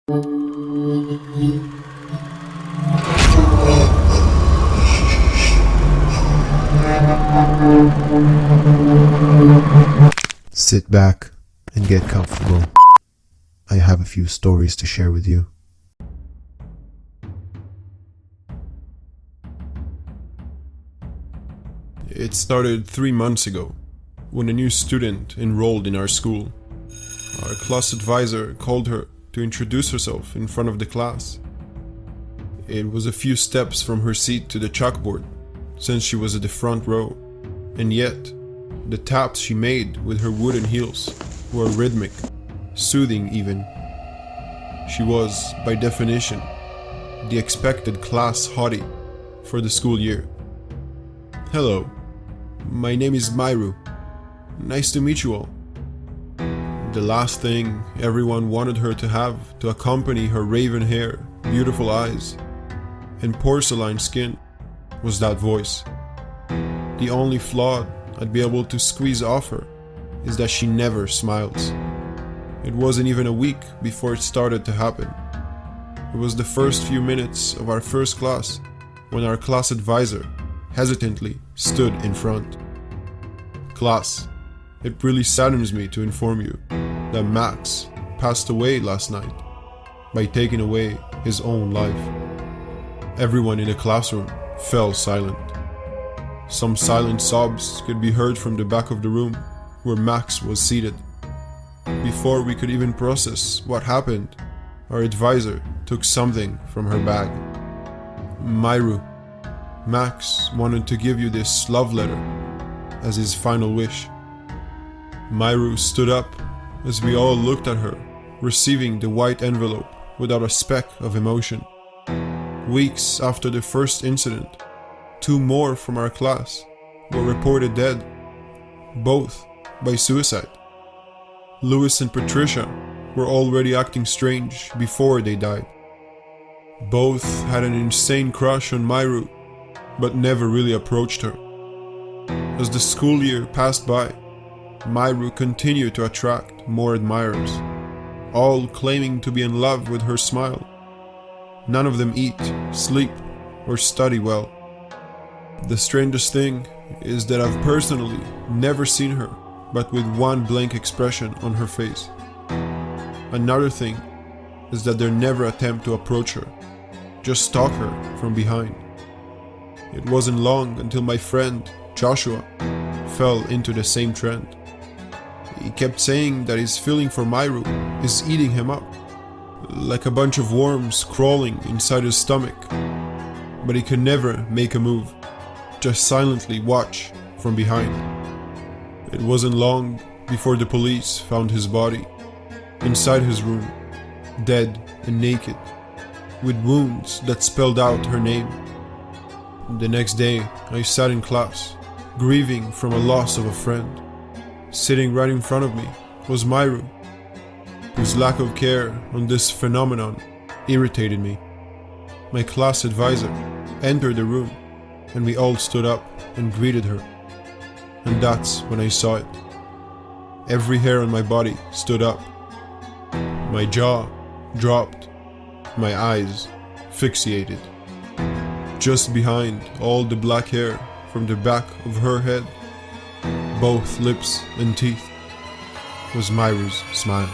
Sit back and get comfortable. I have a few stories to share with you. It started 3 months ago, when a new student enrolled in our school. Our class advisor called her to introduce herself in front of the class. It was a few steps from her seat to the chalkboard, since she was at the front row, and yet, the taps she made with her wooden heels were rhythmic, soothing even. She was, by definition, the expected class hottie for the school year. Hello, my name is Mairu. Nice to meet you all. The last thing everyone wanted her to have to accompany her raven hair, beautiful eyes, and porcelain skin was that voice. The only flaw I'd be able to squeeze off her is that she never smiles. It wasn't even a week before it started to happen. It was the first few minutes of our first class when our class advisor hesitantly stood in front. Class, it really saddens me to inform you that Max passed away last night by taking away his own life. Everyone in the classroom fell silent. Some silent sobs could be heard from the back of the room where Max was seated. Before we could even process what happened, our advisor took something from her bag. Mairu, Max wanted to give you this love letter as his final wish. Mairu stood up as we all looked at her, receiving the white envelope without a speck of emotion. Weeks after the first incident, 2 more from our class were reported dead, both by suicide. Louis and Patricia were already acting strange before they died. Both had an insane crush on Mairu, but never really approached her. As the school year passed by, Mairu continued to attract more admirers, all claiming to be in love with her smile. None of them eat, sleep, or study well. The strangest thing is that I've personally never seen her but with one blank expression on her face. Another thing is that they never attempt to approach her, just stalk her from behind. It wasn't long until my friend, Joshua, fell into the same trend. He kept saying that his feeling for Mairu is eating him up, like a bunch of worms crawling inside his stomach. But he could never make a move, just silently watch from behind. It wasn't long before the police found his body, inside his room, dead and naked, with wounds that spelled out her name. The next day, I sat in class, grieving from a loss of a friend. Sitting right in front of me was Mairu, whose lack of care on this phenomenon irritated me. My class advisor entered the room, and we all stood up and greeted her. And that's when I saw it. Every hair on my body stood up. My jaw dropped, my eyes fixated. Just behind all the black hair from the back of her head, both lips and teeth, was Mairu's smile.